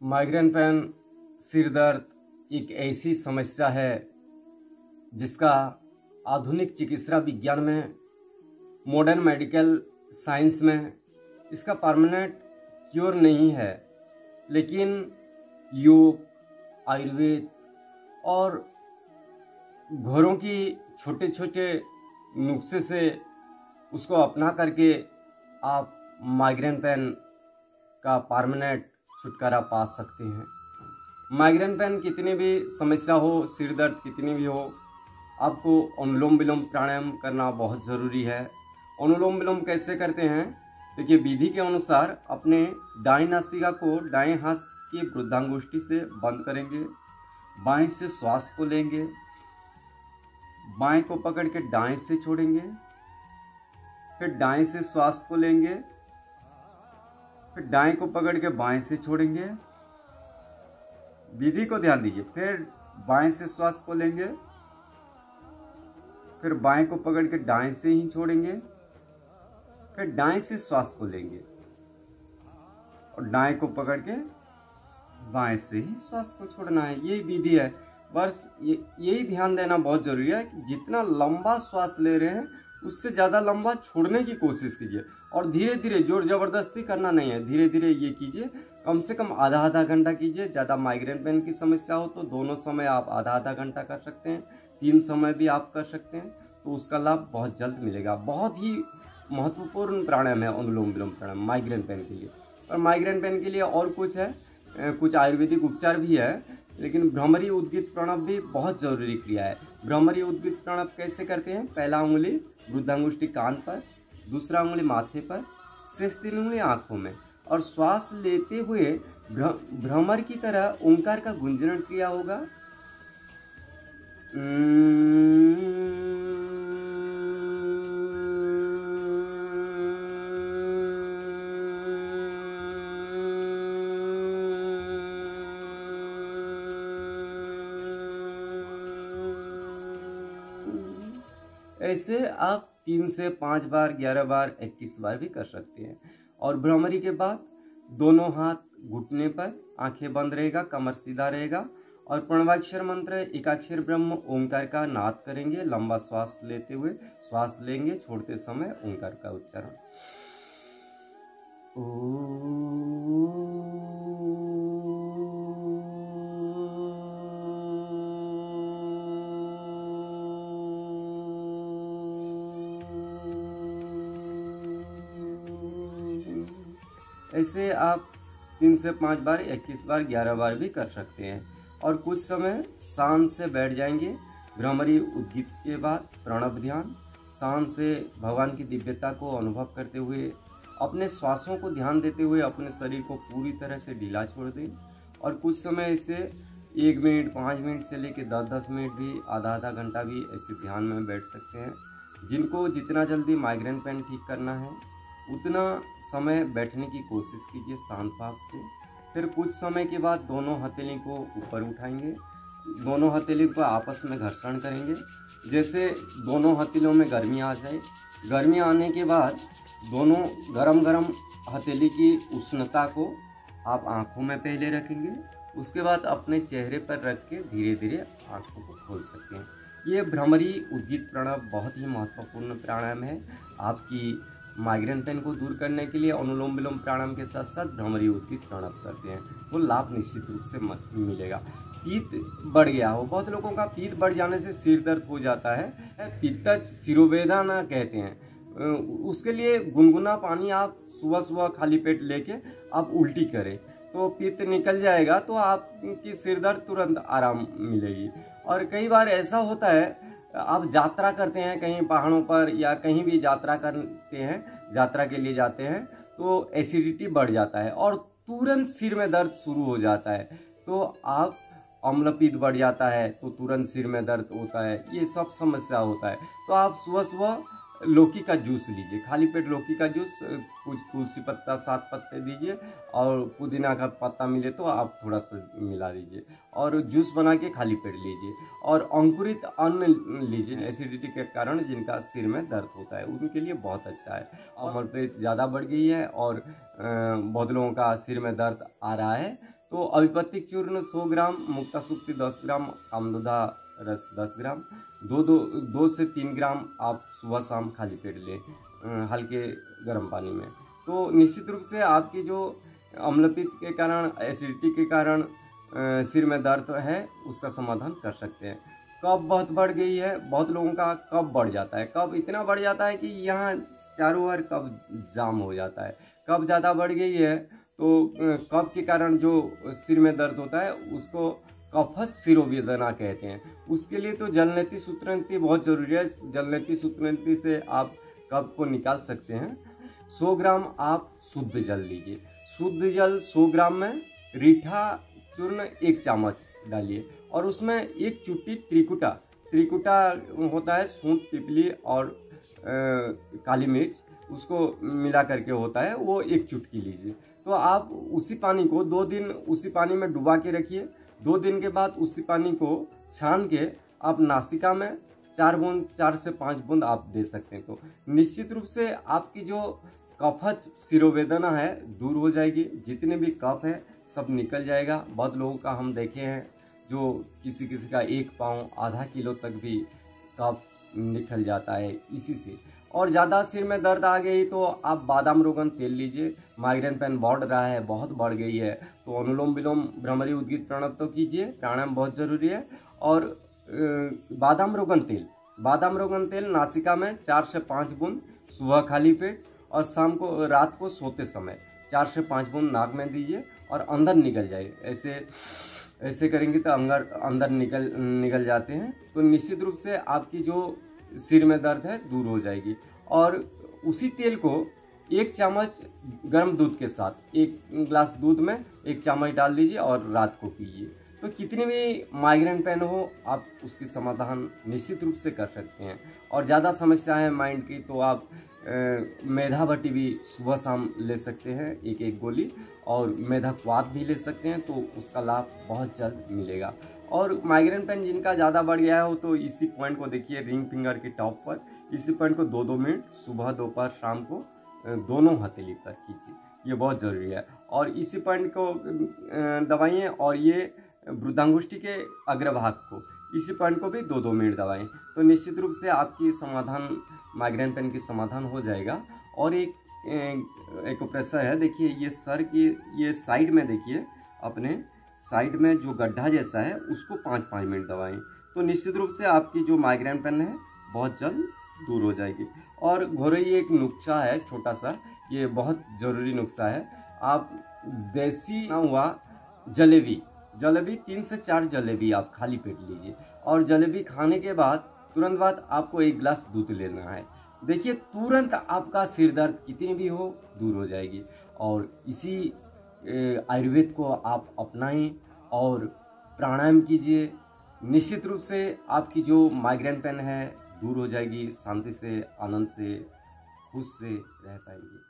Migraine pen सिर दर्द एक ऐसी समस्या है जिसका आधुनिक चिकित्सा विज्ञान में, मॉडर्न मेडिकल साइंस में इसका परमानेंट क्योर नहीं है, लेकिन योग, आयुर्वेद और घरों की छोटे छोटे नुस्खे से उसको अपना करके आप माइग्रेन पेन का परमानेंट छुटकारा पा सकते हैं। माइग्रेन पेन कितनी भी समस्या हो, सिर दर्द कितनी भी हो, आपको अनुलोम विलोम प्राणायाम करना बहुत ज़रूरी है। अनुलोम विलोम कैसे करते हैं? देखिए, विधि के अनुसार अपने दाएं नासिका को दाएं हाथ की वृद्धांगुष्ठी से बंद करेंगे, बाएं से श्वास को लेंगे, बाएं को पकड़ के दाएं से छोड़ेंगे, फिर दाएं से श्वास को लेंगे, फिर दाएं को पकड़ के बाएं से छोड़ेंगे। विधि को ध्यान दीजिए। फिर बाएं से श्वास को लेंगे, फिर बाएं को पकड़ के दाएं से ही छोड़ेंगे, फिर दाएं से श्वास को लेंगे और दाएं को पकड़ के बाएं से ही श्वास को छोड़ना है। यही विधि है। बस यही ध्यान देना बहुत जरूरी है कि जितना लंबा श्वास ले रहे हैं उससे ज़्यादा लंबा छोड़ने की कोशिश कीजिए और धीरे धीरे, जोर ज़बरदस्ती करना नहीं है, धीरे धीरे ये कीजिए। कम से कम आधा घंटा कीजिए। ज़्यादा माइग्रेन पेन की समस्या हो तो दोनों समय आप आधा घंटा कर सकते हैं, 3 समय भी आप कर सकते हैं, तो उसका लाभ बहुत जल्द मिलेगा। बहुत ही महत्वपूर्ण प्राणायाम है अनुलोम विलोम प्राणायाम माइग्रेन पेन के लिए। और माइग्रेन पेन के लिए और कुछ है, कुछ आयुर्वेदिक उपचार भी है, लेकिन भ्रमरी उद्गीत प्रणव भी बहुत जरूरी क्रिया है। भ्रमरी उद्गीत प्रणव कैसे करते हैं? पहला उंगली वृद्धांगुष्ठी कान पर, दूसरा उंगली माथे पर, शेष 3 उंगली आंखों में, और श्वास लेते हुए भ्रमर की तरह ओंकार का गुंजन क्रिया होगा। ऐसे आप 3 से 5 बार, 11 बार, 21 बार भी कर सकते हैं। और भ्रमरी के बाद दोनों हाथ घुटने पर, आंखें बंद रहेगा, कमर सीधा रहेगा और प्रणवाक्षर मंत्र एकाक्षर ब्रह्म ओंकार का नाद करेंगे। लंबा श्वास लेते हुए श्वास लेंगे, छोड़ते समय ओंकार का उच्चारण। ऐसे आप 3 से 5 बार, 21 बार, 11 बार भी कर सकते हैं। और कुछ समय शांत से बैठ जाएंगे। भ्रमरी उद्गीत के बाद प्रणव ध्यान, शांत से भगवान की दिव्यता को अनुभव करते हुए, अपने श्वासों को ध्यान देते हुए अपने शरीर को पूरी तरह से ढीला छोड़ दें। और कुछ समय ऐसे 1 मिनट, 5 मिनट से लेकर 10-10 मिनट भी, आधा घंटा भी ऐसे ध्यान में बैठ सकते हैं। जिनको जितना जल्दी माइग्रेन पेन ठीक करना है उतना समय बैठने की कोशिश कीजिए शांत भाव से। फिर कुछ समय के बाद दोनों हथेली को ऊपर उठाएंगे, दोनों हथेली को आपस में घर्षण करेंगे। जैसे दोनों हथेलियों में गर्मी आ जाए, गर्मी आने के बाद दोनों गरम हथेली की उष्णता को आप आँखों में पहले रखेंगे, उसके बाद अपने चेहरे पर रख के धीरे धीरे आँखों को खोल सकते हैं। ये भ्रमरी उद्गीत प्राणायाम बहुत ही महत्वपूर्ण प्राणायाम है। आपकी माइग्रेन पेन को दूर करने के लिए अनुलोम विलोम प्राणायाम के साथ साथ भ्रमरी उद्गीत प्राणायाम करते हैं, तो लाभ निश्चित रूप से मिलेगा। पीत बढ़ गया हो, बहुत लोगों का पीत बढ़ जाने से सिर दर्द हो जाता है, पित्तज शिरोवेदना कहते हैं। उसके लिए गुनगुना पानी आप सुबह सुबह खाली पेट लेके आप उल्टी करें तो पित्त निकल जाएगा, तो आपकी सिर दर्द तुरंत आराम मिलेगी। और कई बार ऐसा होता है, आप यात्रा करते हैं कहीं पहाड़ों पर या कहीं भी यात्रा करते हैं, यात्रा के लिए जाते हैं, तो एसिडिटी बढ़ जाता है और तुरंत सिर में दर्द शुरू हो जाता है। तो आप अम्लपीत बढ़ जाता है तो तुरंत सिर में दर्द होता है, ये सब समस्या होता है। तो आप सुबह सुबह लौकी का जूस लीजिए, खाली पेट लौकी का जूस, कुछ तुलसी पत्ता 7 पत्ते दीजिए और पुदीना का पत्ता मिले तो आप थोड़ा सा मिला दीजिए और जूस बना के खाली पेट लीजिए। और अंकुरित अन्न लीजिए, एसिडिटी के कारण जिनका सिर में दर्द होता है उनके लिए बहुत अच्छा है। अम्लपीत ज़्यादा बढ़ गई है और बहुत लोगों का सिर में दर्द आ रहा है, तो अभिपत्तिक चूर्ण 100 ग्राम, मुक्ताशुक्ति 10 ग्राम, कामदुधा रस 10 ग्राम, 2 से 3 ग्राम आप सुबह शाम खाली पेट लें हल्के गर्म पानी में। तो निश्चित रूप से आपकी जो अम्लपित्त के कारण, एसिडिटी के कारण सिर में दर्द है उसका समाधान कर सकते हैं। कफ बहुत बढ़ गई है, बहुत लोगों का कफ बढ़ जाता है, कफ इतना बढ़ जाता है कि यहाँ चारों ओर कफ जाम हो जाता है। कफ ज़्यादा बढ़ गई है तो कफ के कारण जो सिर में दर्द होता है उसको कफस शिरोवेदना कहते हैं। उसके लिए तो जलनेति सूत्रनेति बहुत ज़रूरी है। जलनेति सूत्रनेति से आप कफ को निकाल सकते हैं। 100 ग्राम आप शुद्ध जल लीजिए। शुद्ध जल 100 ग्राम में रीठा चूर्ण 1 चम्मच डालिए और उसमें 1 चुटकी त्रिकुटा होता है, सूंठ, पिपली और काली मिर्च, उसको मिला करके होता है, वो 1 चुटकी लीजिए। तो आप उसी पानी को 2 दिन उसी पानी में डुबा के रखिए। 2 दिन के बाद उसी पानी को छान के आप नासिका में 4 से 5 बूंद आप दे सकते हैं। तो निश्चित रूप से आपकी जो कफज शिरोवेदना है दूर हो जाएगी। जितने भी कफ है सब निकल जाएगा। बहुत लोगों का हम देखे हैं जो किसी का 1 पाँव आधा किलो तक भी कफ निकल जाता है इसी से। और ज़्यादा सिर में दर्द आ गई तो आप बादाम रोगन तेल लीजिए। माइग्रेन पेन बढ़ रहा है, बहुत बढ़ गई है, तो अनुलोम विलोम भ्रमरी उद्गीत प्रणव तो कीजिए, प्राणायाम बहुत ज़रूरी है। और बादाम रोगन तेल नासिका में 4 से 5 बूंद सुबह खाली पेट और शाम को, रात को सोते समय 4 से 5 बूंद नाक में दीजिए और अंदर निकल जाए। ऐसे करेंगे तो अंदर निकल जाते हैं। तो निश्चित रूप से आपकी जो सिर में दर्द है दूर हो जाएगी। और उसी तेल को 1 चम्मच गर्म दूध के साथ 1 गिलास दूध में 1 चम्मच डाल दीजिए और रात को पीजिए। तो कितनी भी माइग्रेन पेन हो आप उसकी समाधान निश्चित रूप से कर सकते हैं। और ज़्यादा समस्या है माइंड की तो आप मेधावटी भी सुबह शाम ले सकते हैं 1 गोली, और मेधाक्वाथ भी ले सकते हैं, तो उसका लाभ बहुत जल्द मिलेगा। और माइग्रेन पेन जिनका ज़्यादा बढ़ गया हो तो इसी पॉइंट को देखिए, रिंग फिंगर के टॉप पर, इसी पॉइंट को 2-2 मिनट सुबह दोपहर शाम को दोनों हथेली पर कीजिए, ये बहुत ज़रूरी है। और इसी पॉइंट को दबाइए और ये वृद्धांगुष्ठी के अग्रभाग को, इसी पॉइंट को भी 2-2 मिनट दबाएं। तो निश्चित रूप से आपकी समाधान, माइग्रेन पेन की समाधान हो जाएगा। और एक प्रेशर है, देखिए ये सर की ये साइड में, देखिए अपने साइड में जो गड्ढा जैसा है उसको 5-5 मिनट दबाएं। तो निश्चित रूप से आपकी जो माइग्रेन पेन है बहुत जल्द दूर हो जाएगी। और घोरई एक नुस्खा है छोटा सा, ये बहुत ज़रूरी नुस्खा है। आप देसी ना हुआ जलेबी 3 से 4 जलेबी आप खाली पेट लीजिए और जलेबी खाने के बाद तुरंत बाद आपको 1 गिलास दूध लेना है। देखिए तुरंत आपका सिर दर्द कितनी भी हो दूर हो जाएगी। और इसी आयुर्वेद को आप अपनाएं और प्राणायाम कीजिए। निश्चित रूप से आपकी जो माइग्रेन पेन है दूर हो जाएगी। शांति से, आनंद से, खुश से रह पाएंगे।